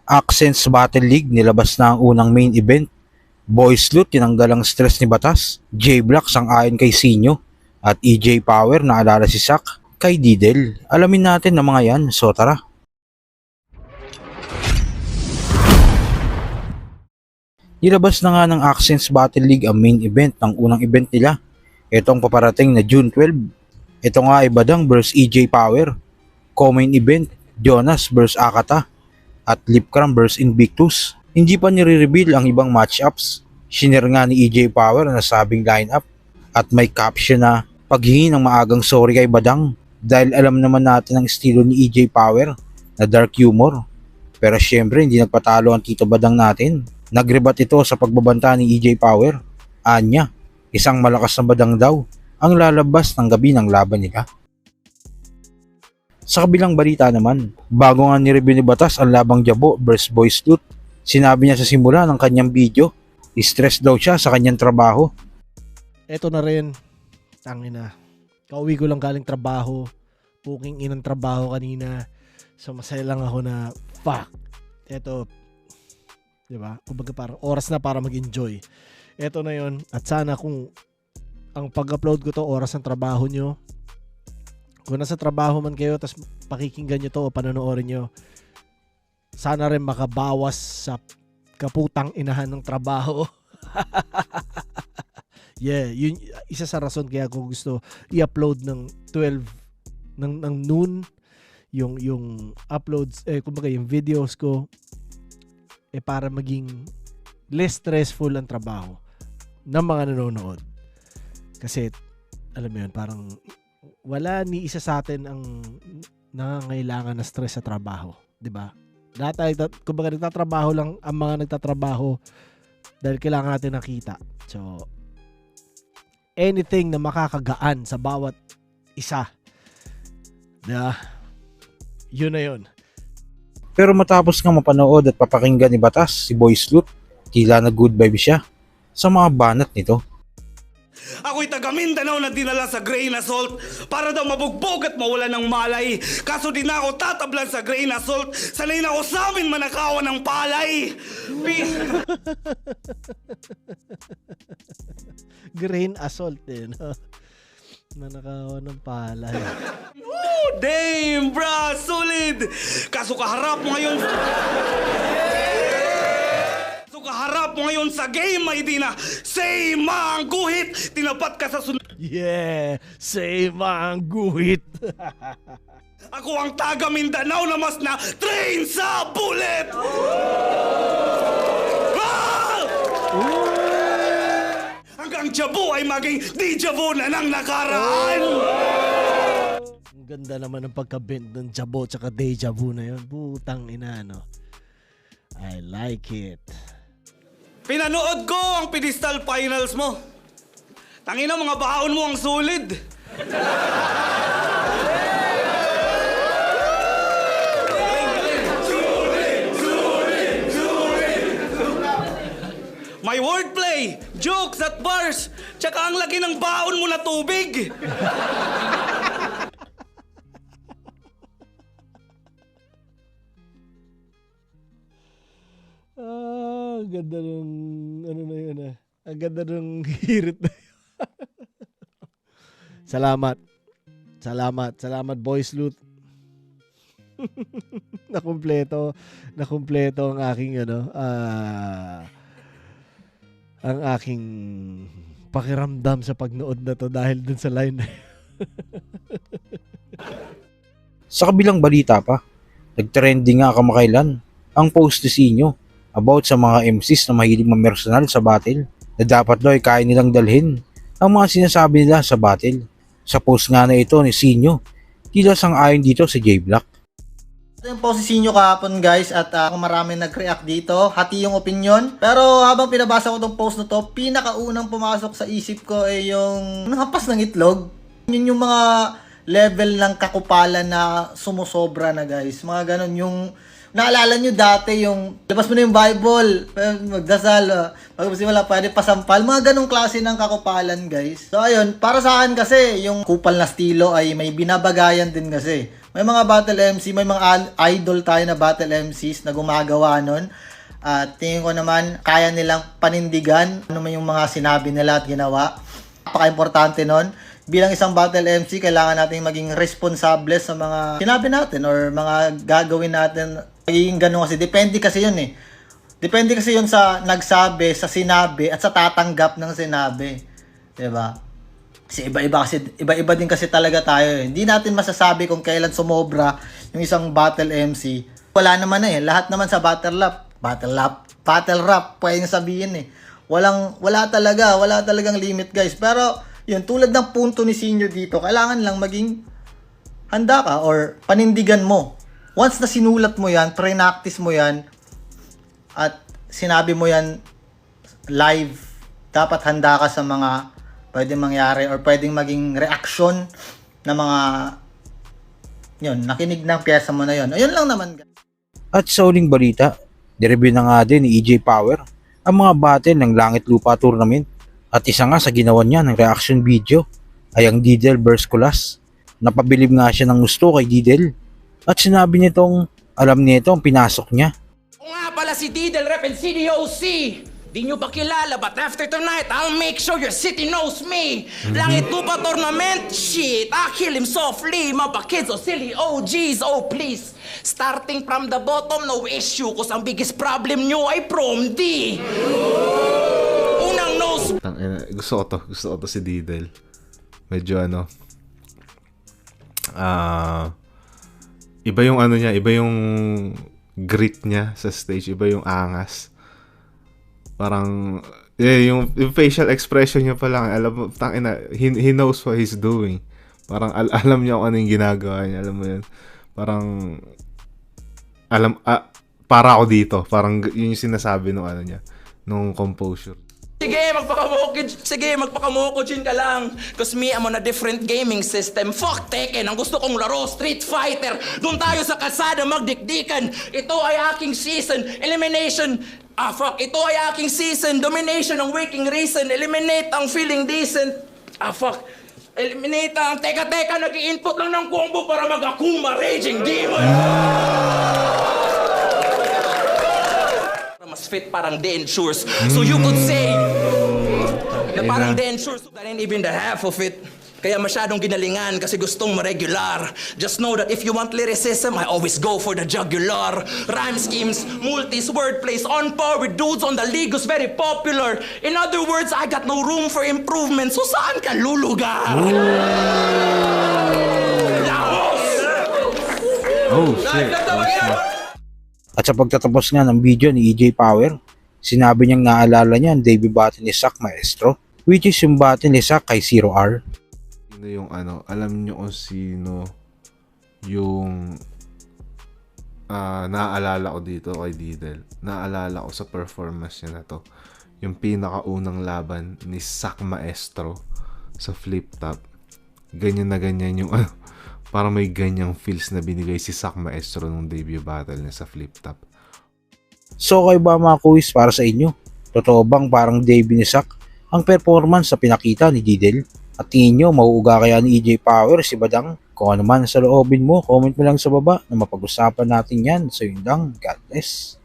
Accents Battle League nilabas na ang unang main event. Boys Loot tinanggal ang stress ni Batas. J-Block sang-ayon kay Sinyo. At EJ Power naalala si Sak kay Didel. Alamin natin ang mga yan, so tara. Nilabas na nga ng Accents Battle League ang main event ng unang event nila. Itong paparating na June 12. Ito nga ay Badang vs EJ Power. Co-main event, Jonas vs Akata. At Lipcram vs Invictus. Hindi pa nire-reveal ang ibang matchups. Shinare nga ni EJ Power ang nasabing lineup. At may caption na paghingi ng maagang sorry kay Badang. Dahil alam naman natin ang estilo ni EJ Power na dark humor. Pero syempre hindi nagpatalo ang Tito Badang natin. Nagrebat ito sa pagbabanta ni EJ Power. Anya, isang malakas na badang daw ang lalabas ng gabi ng laban nila. Sa kabilang balita naman, bago nga ni-review ni Batas ang labang Jabo vs Boys Loot, sinabi niya sa simula ng kanyang video, stress daw siya sa kanyang trabaho. Eto na rin, tangina. Kauwi ko lang galing trabaho, puking inang trabaho kanina. So masaya lang ako na, fuck, eto, diba? Kumbaga parang oras na para mag-enjoy. Eto na yon. At sana kung ang pag-upload ko to oras ng trabaho nyo, kung nasa trabaho man kayo tapos pakikinggan nyo to o panonoodin nyo, sana rin makabawas sa kaputang inahan ng trabaho. Yeah, yun isa sa rason kaya ko gusto i-upload ng 12 ng noon yung uploads, kumbaga yung videos ko, para maging less stressful ang trabaho ng mga nanonood. Kasi alam mo yun, parang wala ni isa sa atin ang nangangailangan na stress sa trabaho, 'di ba? Lahat kumbaga nagtatrabaho lang ang mga nagtatrabaho dahil kailangan natin nakita. So anything na makakagaan sa bawat isa, yun na yun. Pero matapos nga mapanood at papakinggan ni Batas si Boys Loot, tila na good vibe siya sa mga banat nito. Ako'y taga Mindanao na dinala sa grain assault para daw mabugbog at mawala ng malay. Kaso di na ako tatablan sa grain assault. Sanay na ako sa amin manakawan ng palay. Grain assault din. Manakawan ng palay. Oh, damn, bra, solid. Kaso kaharap mo ngayon. Sa game, ay di na say mang guhit. Tinapat ka sa sunod. Yeah, say mang guhit. Ako ang taga Mindanao na mas na train sa bullet. Ah! Hanggang Jabo ay maging deja vu na ng nakaraan. Ang ganda naman ng pagka-bend ng Jabo tsaka deja vu na yun. Butang ina, no? I like it. Pinanood ko ang pedestal finals mo. Tangina, mga baon mo ang solid. May wordplay, jokes at bars, tsaka ang laki ng baon mo na tubig. Ang ganda ng ano na yun Ang ganda ng hirit na yun. Salamat Boys Loot. Nakumpleto ang aking ang aking pakiramdam sa pagnood na to dahil dun sa line na yun. Sa kabilang balita pa, nagtrending nga kamakailan ang post ni Sinyo about sa mga MCs na mahilig mamersonal sa battle na dapat daw ay kaya nilang dalhin ang mga sinasabi nila sa battle. Sa post nga na ito ni Sinyo, tila sang-ayon dito si J-Block. Ito yung post si Sinyo kahapon guys at kung marami nag-react dito, hati yung opinion. Pero habang pinabasa ko tong post na to, pinakaunang pumasok sa isip ko ay yung hampas ng itlog. Yun yung mga level ng kakupalan na sumusobra na guys. Mga ganun yung naalala nyo dati yung labas mo na yung Bible, magdasal, wala pwede pasampal, mga ganong klase ng kakupalan guys. So ayun, para sa akin kasi yung kupal na estilo ay may binabagayan din kasi. May mga battle MC, may mga idol tayo na battle MCs na gumagawa nun. At tingin ko naman, kaya nilang panindigan ano man yung mga sinabi nila at ginawa. Napaka-importante nun. Bilang isang battle MC, kailangan natin maging responsable sa mga sinabi natin or mga gagawin natin. Magiging ganun kasi. Depende kasi yun eh. Depende kasi yun sa nagsabi, sa sinabi, at sa tatanggap ng sinabi. Diba? Kasi iba-iba din kasi talaga tayo eh. Hindi natin masasabi kung kailan sumobra yung isang battle MC. Wala naman eh. Lahat naman sa battle rap, pwedeng sabihin eh. Wala talagang limit guys. Pero, yun, tulad ng punto ni Senior dito, kailangan lang maging handa ka or panindigan mo. Once na sinulat mo yan, pre-practice mo yan, at sinabi mo yan live, dapat handa ka sa mga pwedeng mangyari or pwedeng maging reaction na mga yun, nakinig ng pyesa mo na yun. Ayun lang naman. At sa uling balita, nireview na nga din ni EJ Power ang mga battle ng Langit Lupa Tournament. At isa nga sa ginawa niya ng reaction video ay ang Didel vs Kulas. Napabilib nga siya ng gusto kay Didel at sinabi nitong alam nito ang pinasok niya. Kung nga pala si Didel Rep and CDOC, di nyo ba kilala, but after tonight, I'll make sure your city knows me. Langit Lupa Tournament, shit, I kill him softly. Mga kids, oh silly, oh geez, oh please. Starting from the bottom, no issue, cause ang biggest problem nyo ay prom D. Unang nose. Gusto ko to si Didel. Medyo iba yung niya, iba yung grit niya sa stage, iba yung angas. Parang yung facial expression niya pa lang, alam mo, he knows what he's doing. Parang alam niya kung ano yung ginagawa niya, alam mo yun. Parang para ako dito, parang yun yung sinasabi nung composure. Sige, magpakamukujin ka lang. Cause me, I'm on a different gaming system. Fuck Tekken, ang gusto kong laro, Street Fighter. Doon tayo sa kalsada magdikdikan. Ito ay aking season. Elimination. Ito ay aking season. Domination ang waking reason. Eliminate ang feeling decent. Eliminate ang teka, nag-i-input lang ng combo para mag-Akuma Raging Demon. Mas fit parang dentures. So you could say na parang dentures, that ain't even the half of it. Kaya masyadong ginalingan kasi gustong ma-regular. Just know that if you want lyricism, I always go for the jugular. Rhyme schemes, multis, wordplays, on par with dudes on the league who's very popular. In other words, I got no room for improvement. So saan ka lulugar? Laos! Oh shit. At sa pagtatapos nga ng video ni EJ Power, sinabi niyang naalala niya ang debut battle ni Zack Maestro, which is yung battle ni Zack kay Zero R. Sino yung alam niyo kung sino yung naaalala ko dito kay Didel. Naaalala ko sa performance niya na to. Yung pinakaunang laban ni Zack Maestro sa flip top. Ganyan na ganyan yung parang may ganyang feels na binigay si Zack Maestro nung debut battle niya sa flip top. So kayo ba mga kuis para sa inyo? Totoo bang parang debut ni Zack ang performance na pinakita ni Didel? At tingin nyo, mauuga kaya ni EJ Power si Badang? Kung ano man sa loobin mo, comment mo lang sa baba na mapag-usapan natin yan. So yun lang, God bless.